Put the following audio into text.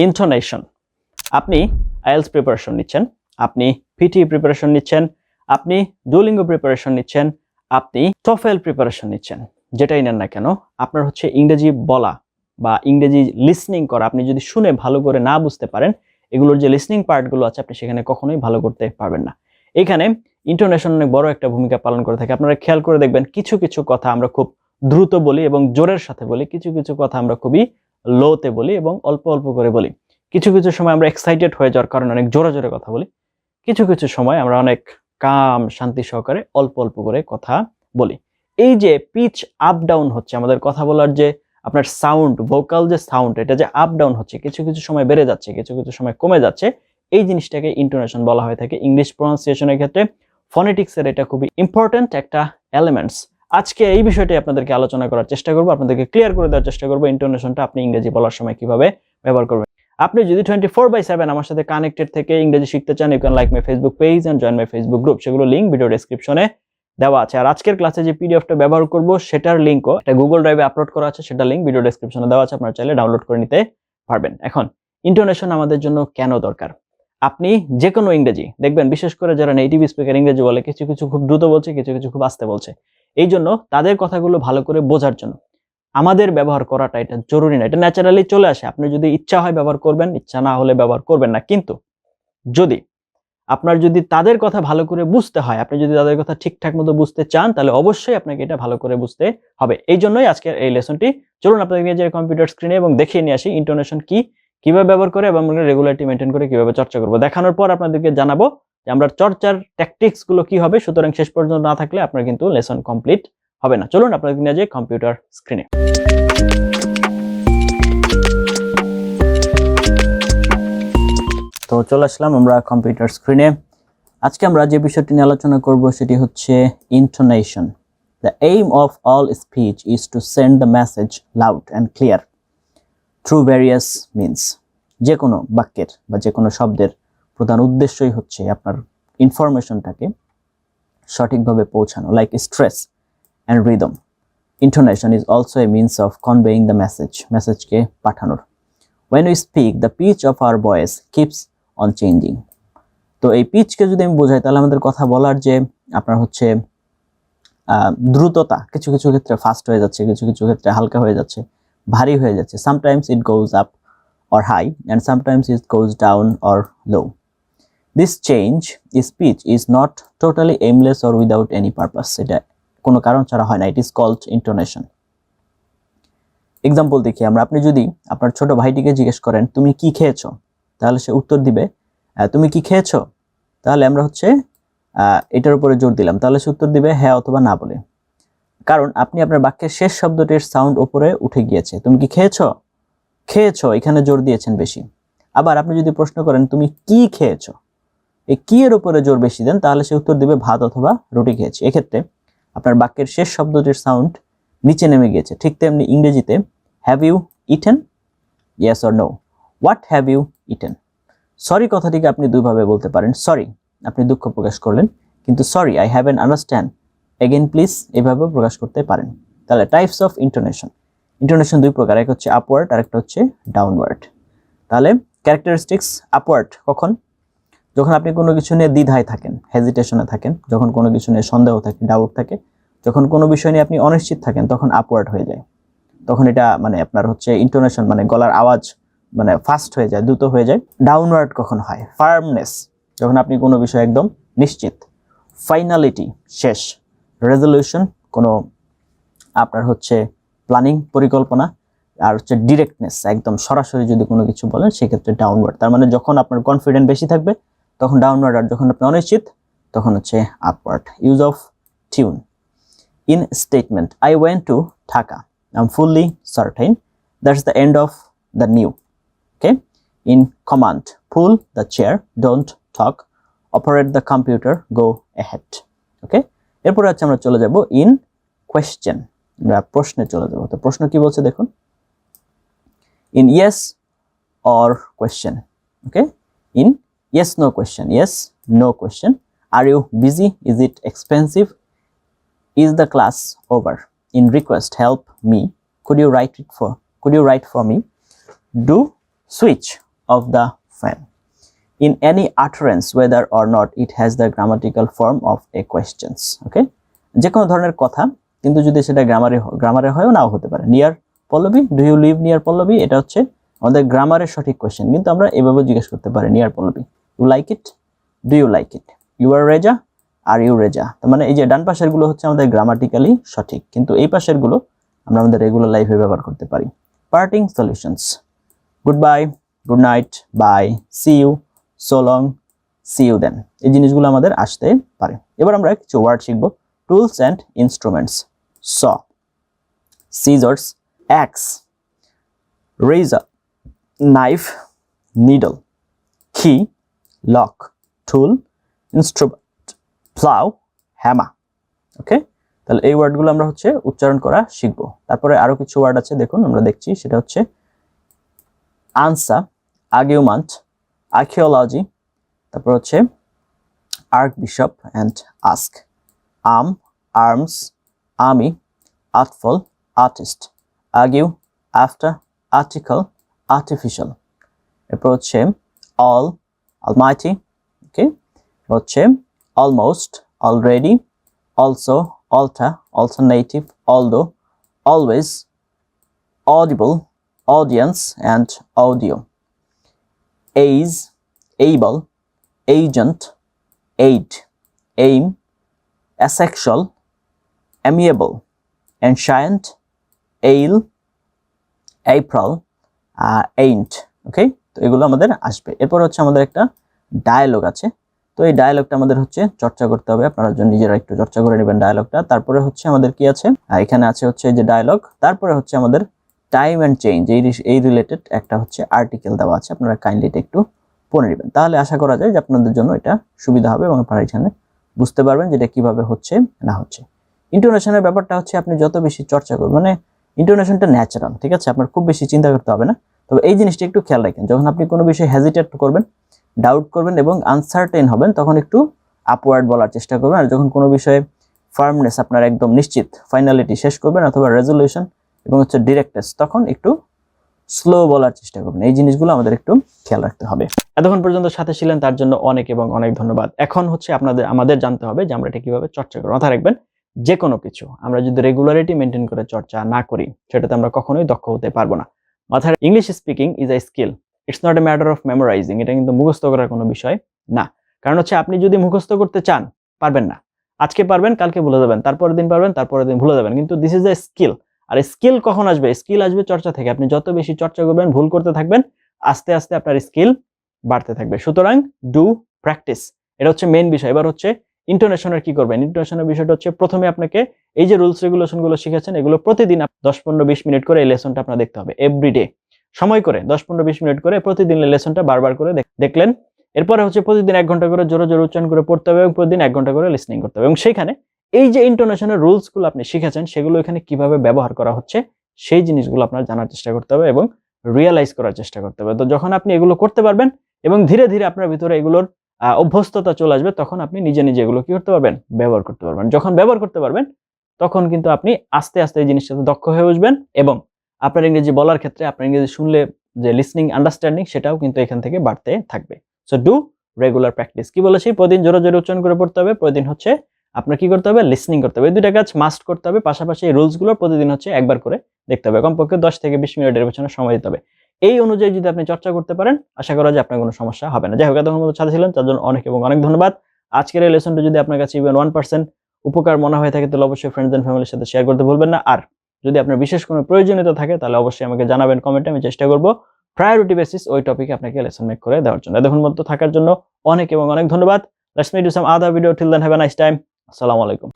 Intonation. আপনি IELTS preparation নিচ্ছেন, আপনি পিটি প্রিপারেশন নিচ্ছেন, আপনি ডুওলিঙ্গো প্রিপারেশন নিচ্ছেন, আপনি টোফেল প্রিপারেশন নিচ্ছেন, যেটাই নেন না কেন আপনার হচ্ছে ইংরেজি বলা বা ইংরেজি লিসনিং করা আপনি যদি শুনে ভালো করে না বুঝতে পারেন, এগুলোর যে লিসনিং পার্টগুলো আছে আপনি সেখানে কখনোই ভালো করতে পারবেন না। এখানে ইন্টোনেশন অনেক বড় একটা ভূমিকা পালন করে থাকে। আপনারা খেয়াল করে দেখবেন কিছু কিছু কথা আমরা খুব দ্রুত বলি এবং জোরের সাথে বলি, কিছু কিছু কথা আমরা খুবই লোতে বলি এবং অল্প অল্প করে বলি। কিছু কিছু সময় আমরা এক্সাইটেড হয়ে যাওয়ার কারণে অনেক জোরে জোরে কথা বলি, কিছু কিছু সময় আমরা অনেক কাম শান্তি সহকারে অল্প অল্প করে কথা বলি। এই যে পিচ আপ ডাউন হচ্ছে আমাদের কথা বলার যে আপনার সাউন্ড, ভোকাল যে সাউন্ড, এটা যে আপ ডাউন হচ্ছে, কিছু কিছু সময় বেড়ে যাচ্ছে, কিছু কিছু সময় কমে যাচ্ছে, এই জিনিসটাকে ইন্টোনেশন বলা হয়ে থাকে। ইংলিশ প্রনাউন্সিয়েশনের ক্ষেত্রে ফনেটিক্সের এটা খুবই ইম্পর্টেন্ট একটা এলিমেন্টস। আজকে এই বিষয়টি আপনাদেরকে আলোচনা করার চেষ্টা করবো, আপনাদেরকে ক্লিয়ার করে দেওয়ার চেষ্টা করবো ইন্টোনেশনটা আপনি ইংরেজি বলার সময় কিভাবে ব্যবহার করবেন। আপনি যদি 24/7 আমার সাথে কানেক্টেড থেকে ইংরেজি শিখতে চান, you can like my Facebook page and join my Facebook group, সেগুলো লিংক ভিডিও ডেসক্রিপশনে দেওয়া আছে। আর আজকের ক্লাসে যে পিডিএফটা ব্যবহার করব সেটার লিংকও একটা গুগল ড্রাইভে আপলোড করা আছে, সেটার লিংক ভিডিও ডেসক্রিপশনে দেওয়া আছে, আপনারা চাইলে ডাউনলোড করে নিতে পারবেন। এখন ইন্টোনেশন আমাদের জন্য কেন দরকার? আপনি যে কোনো ইংরেজি দেখবেন, বিশেষ করে যারা নেটিভ স্পিকার ইংরেজি বলে, কিছু কিছু খুব দ্রুত বলছে, কিছু কিছু খুব আস্তে বলছে। এই জন্য তাদের কথাগুলো ভালো করে বোঝার জন্য আমাদের ব্যবহার করাটা এটা জরুরি না, এটা ন্যাচারালি চলে আসে। আপনি যদি ইচ্ছা হয় ব্যবহার করবেন, ইচ্ছা না হলে ব্যবহার করবেন না। কিন্তু যদি আপনার যদি তাদের কথা ভালো করে বুঝতে হয়, আপনি যদি তাদের কথা ঠিকঠাক মতো বুঝতে চান, তাহলে অবশ্যই আপনাকে এটা ভালো করে বুঝতে হবে। এই জন্যই আজকের এই লেসনটি। চলুন আপনাদের নিজের কম্পিউটার স্ক্রিনে এবং দেখিয়ে নিয়ে আসি ইন্টোনেশন কি, কিভাবে ব্যবহার করে এবং আমরা রেগুলারিটি মেনটেন করে কিভাবে চর্চা করব। দেখানোর পর আপনাদেরকে জানাবো যে আমরা চর্চার ট্যাকটিক্স গুলো কি হবে। সুতরাং শেষ পর্যন্ত না থাকলে আপনার কিন্তু লেসন কমপ্লিট হবে না। চলুন আপনাদের নিজের কম্পিউটার স্ক্রিনে। তো চলে আসলাম আমরা কম্পিউটার স্ক্রিনে। আজকে আমরা যে বিষয়টি নিয়ে আলোচনা করব সেটি হচ্ছে intonation. The aim of all speech is to send the message loud and clear through various means. যে কোনো বাক্যের বা যে কোনো শব্দের প্রধান উদ্দেশ্যই হচ্ছে আপনার ইনফরমেশনটাকে সঠিকভাবে পৌঁছানো, like stress and rhythm. Intonation is also a means of conveying the message, মেসেজকে পাঠানোর। When we speak, the pitch of our voice keeps on changing. তো এই পিচকে যদি আমি বোঝাই, তাহলে আমাদের কথা বলার যে আপনার হচ্ছে দ্রুততা, কিছু কিছু ক্ষেত্রে ফাস্ট হয়ে যাচ্ছে, কিছু কিছু ক্ষেত্রে হালকা হয়ে যাচ্ছে, ভারী হয়ে যাচ্ছে। Sometimes it goes up or high and sometimes it goes down or low. This change in speech is not totally aimless or without any purpose. এটা কোনো কারণ ছাড়া হয় না। It is called intonation. Example দেখি আমরা। আপনি যদি আপনার ছোট ভাইটিকে জিজ্ঞেস করেন তুমি কি খেয়েছো, তাহলে সে উত্তর দিবে তুমি কি খেয়েছো। তাহলে আমরা হচ্ছে এটার উপরে জোর দিলাম, তাহলে সে উত্তর দিবে হ্যাঁ অথবা না বলে। কারণ আপনি আপনার বাক্যের শেষ শব্দটির সাউন্ড উপরে উঠে গিয়েছে। তুমি কি খেয়েছো, খেয়েছো এখানে জোর দিয়েছেন বেশি। আবার আপনি যদি প্রশ্ন করেন তুমি কি খেয়েছো, এই কি এর উপরে জোর বেশি দেন, তাহলে সে উত্তর দিবে ভাত অথবা রুটি খেয়েছি। এক্ষেত্রে আপনার বাক্যের শেষ শব্দটির সাউন্ড নিচে নেমে গিয়েছে। ঠিক তেমনি ইংরেজিতে have you eaten, yes or no. What have you eaten. Sorry কথাটিকে আপনি দুইভাবে বলতে পারেন। সরি, আপনি দুঃখ প্রকাশ করলেন, কিন্তু sorry I haven't understand, again please, এভাবেও প্রকাশ করতে পারেন। তাহলে টাইপস অফ ইন্টোনেশন। ইন্টোনেশন দুই প্রকার, এক হচ্ছে আপওয়ার্ড আর একটা হচ্ছে ডাউনওয়ার্ড। তাহলে ক্যারেক্টারিস্টিক্স আপওয়ার্ড কখন? যখন আপনি কোনো কিছু নিয়ে দ্বিধায় থাকেন, হেজিটেশনে থাকেন, যখন কোনো কিছু নিয়ে সন্দেহ থাকে, ডাউট থাকে, যখন কোনো বিষয় নিয়ে আপনি অনিশ্চিত থাকেন, তখন আপওয়ার্ড হয়ে যায়। তখন এটা মানে আপনার হচ্ছে ইন্টোনেশন মানে গলার আওয়াজ মানে ফাস্ট হয়ে যায়, দ্রুত হয়ে যায়। ডাউনওয়ার্ড কখন হয়? ফার্মনেস, যখন আপনি কোনো বিষয় একদম নিশ্চিত। ফাইনালিটি, শেষ। রেজলিউশন, কোনো আপনার হচ্ছে প্ল্যানিং, পরিকল্পনা। আর হচ্ছে ডিরেক্টনেস, একদম সরাসরি যদি কোনো কিছু বলেন সেক্ষেত্রে ডাউনওয়ার্ড। তার মানে যখন আপনার কনফিডেন্ট বেশি থাকবে তখন ডাউনওয়ার্ড, আর যখন আপনি অনিশ্চিত তখন হচ্ছে upward. Use of tune in statement, I went to Dhaka, I am fully certain, that's the end of the new. Okay, in command, pull the chair, don't talk, operate the computer, go ahead. Okay, এরপর আছে আমরা চলে যাব in question, আমরা প্রশ্নে চলে যাব। তো প্রশ্ন কি বলছে দেখুন, in yes or question. Okay, in yes no question, yes no question. Are you busy, is it expensive, is the class over. In request, help me, could you write for me. Do switch of the fan. In any utterance, whether or not it has the grammatical form of a questions. Okay, যে কোনো ধরনের কথা কিন্তু যদি সেটা গ্রামারে হয়ও নাও হতে পারে। Near Pallavi, do you live near Pallavi, এটা হচ্ছে আমাদের গ্রামারের সঠিক কোয়েশ্চেন, কিন্তু আমরা এভাবে জিজ্ঞেস করতে পারি near Pallavi, you like it, do you like it, you are Reza, are you Reza. তার মানে এই যে ডান পাশের গুলো হচ্ছে আমাদের গ্রামাটিক্যালি সঠিক, কিন্তু এই পাশের গুলো আমরা আমাদের রেগুলার লাইফে ব্যবহার করতে পারি। Parting solutions, good bye, good night, bye, see you, so long, see you then, এই জিনিসগুলো আমাদের আসতে পারে। এবার আমরা কিছু ওয়ার্ড শিখবো। Tools and instruments, saw, scissors, axe, razor, knife, needle, key, lock, tool, instrument, plow, hammer. Okay, তাহলে এই ওয়ার্ডগুলো আমরা হচ্ছে উচ্চারণ করা শিখবো। তারপরে আরো কিছু ওয়ার্ড আছে, দেখুন আমরা দেখছি, সেটা হচ্ছে আনসার, আর্গুমেন্ট, আর্কিওলজি, তারপর হচ্ছে archbishop and ask, arm, arms, army, artful, artist, argue, after, article, artificial, এরপর হচ্ছে all, almighty, ওকে, হচ্ছে almost, already, also, alter, alternative, although, always, audible, audience and audio, age, able, agent, aid, aim, asexual, amiable, ancient, ale, April, ain't. Okay, তো এগুলো আমাদের আসবে। এরপর হচ্ছে আমাদের একটা ডায়ালগ আছে, তো এই ডায়ালগটা আমাদের হচ্ছে চর্চা করতে হবে। আপনারা নিজেরা একটু চর্চা করে নেবেন ডায়ালগটা। তারপরে হচ্ছে আমাদের কি আছে, এখানে আছে হচ্ছে যে ডায়ালগ, তারপরে হচ্ছে আমাদের টাইম অ্যান্ড চেঞ্জ, এই রিলেটেড একটা হচ্ছে আর্টিকেল দেওয়া আছে, আপনারা কাইন্ডলি এটা একটু পড়ে নেবেন। তাহলে আশা করা যায় যে আপনাদের জন্য এটা সুবিধা হবে এবং আপনারা এখানে বুঝতে পারবেন যে এটা কিভাবে হচ্ছে না হচ্ছে। ইন্টোনেশনের ব্যাপারটা হচ্ছে আপনি যত বেশি চর্চা করবেন, মানে ইন্টোনেশনটা ন্যাচারাল, ঠিক আছে, আপনার খুব বেশি চিন্তা করতে হবে না। তবে এই জিনিসটা একটু খেয়াল রাখেন, যখন আপনি কোনো বিষয়ে হেজিটেট করবেন, ডাউট করবেন এবং আনসার্টেন হবেন, তখন একটু আপওয়ার্ড বলার চেষ্টা করবেন। আর যখন কোনো বিষয়ে ফার্মনেস, আপনার একদম নিশ্চিত, ফাইনালিটি শেষ করবেন অথবা রেজলিউশন এবং হচ্ছে ডিরেক্টনেস, তখন একটু স্লো বলার চেষ্টা করবেন। এই জিনিসগুলো আমাদের একটু খেয়াল রাখতে হবে। এতক্ষণ পর্যন্ত সাথে ছিলেন তার জন্য অনেক এবং অনেক ধন্যবাদ। এখন হচ্ছে আমাদের জানতে হবে যে আমরা এটা কিভাবে চর্চা করব। মাথায় রাখবেন, যে কোনো কিছু আমরা যদি রেগুলারিটি মেনটেন করে চর্চা না করি, সেটাতে আমরা কখনোই দক্ষ হতে পারবো না। মাথায়, English speaking is a skill, it's not a matter of memorising. এটা কিন্তু মুখস্থ করার কোনো বিষয় না। কারণ হচ্ছে আপনি যদি মুখস্থ করতে চান, পারবেন না। আজকে পারবেন, কালকে ভুলে যাবেন, তারপরের দিন পারবেন, তারপরের দিন ভুলে যাবেন। কিন্তু দিস ইজ এ স্কিল। আর স্কিল কখন আসবে? স্কিল আসবে চর্চা থেকে। আপনি যত বেশি চর্চা করবেন, ভুল করতে থাকবেন, আস্তে আস্তে আপনার স্কিল বাড়তে থাকবে। সুতরাং ডু প্র্যাকটিস, এটা হচ্ছে মেইন বিষয়। এবার হচ্ছে ইন্টোনেশনের কি করবেন। ইন্টোনেশনের বিষয়টা হচ্ছে, প্রথমে আপনাকে এই যে রুলস রেগুলেশন গুলো শিখেছেন, এগুলো প্রতিদিন 10-15-20 মিনিট করে এই লেসনটা আপনার দেখতে হবে। এভরিডে সময় করে 10-15-20 মিনিট করে প্রতিদিন এই লেসনটা বারবার করে দেখলেন। এরপরে হচ্ছে প্রতিদিন 1 ঘন্টা করে জোরে জোরে উচ্চারণ করে পড়তে হবে এবং প্রতিদিন 1 ঘন্টা করে লিসনিং করতে হবে। এবং সেখানে এই যে ইন্টোনেশনের রুলস গুলো আপনি শিখেছেন, সেগুলো এখানে কিভাবে ব্যবহার করা হচ্ছে, সেই জিনিসগুলো আপনার জানার চেষ্টা করতে হবে এবং রিয়েলাইজ করার চেষ্টা করতে হবে। তো যখন আপনি এগুলো করতে পারবেন এবং ধীরে ধীরে আপনার ভিতরে এগুলোর অভ্যস্ততা চলে আসবে, তখন আপনি নিজে নিজে এগুলো কি করতে পারবেন, ব্যবহার করতে পারবেন। যখন ব্যবহার করতে পারবেন, তখন কিন্তু আপনি আস্তে আস্তে এই জিনিসটাতে দক্ষ হয়ে উঠবেন এবং আপনার ইংরেজি বলার ক্ষেত্রে, আপনার ইংরেজি শুনলে যে লিসনিং আন্ডারস্ট্যান্ডিং, সেটাও কিন্তু এখান থেকে বাড়তে থাকবে। So do regular practice. কি বলেছি? প্রতিদিন জোরে জোরে উচ্চারণ করে পড়তে হবে, প্রতিদিন হচ্ছে আপনার কি করতে হবে, লিসনিং করতে হবে। এই দুইটা কাজ মাস্ট করতে হবে। পাশাপাশি এই রুলস গুলো প্রতিদিন হচ্ছে একবার করে দেখতে হবে, কমপক্ষে 10 থেকে 20 মিনিটের পেছনে সময় দিতে হবে। এই অনুযায়ী যদি আপনি চর্চা করতে পারেন, আশা করা যায় আপনার কোনো সমস্যা হবে না। যাই হোক, এতক্ষণ মতো সাথে ছিলেন তার জন্য অনেক এবং অনেক ধন্যবাদ। আজকের এই লেসনটা যদি আপনার কাছে ইভেন 1% উপকার মনে হয়ে থাকে, তাহলে অবশ্যই ফ্রেন্ডস এন্ড ফ্যামিলির সাথে শেয়ার করতে ভুলবেন না। আর যদি আপনার বিশেষ কোনো প্রয়োজনীয়তা থাকে, তাহলে অবশ্যই আমাকে জানাবেন কমেন্টে, আমি চেষ্টা করব প্রায়োরিটি বেসিস ওই টপিকে আপনাকে লেসন মেক করে দেওয়ার জন্য। এতক্ষণ মতো থাকার জন্য অনেক এবং অনেক ধন্যবাদ। Let's meet you some other video. Till then have a nice time. আসসালামু আলাইকুম।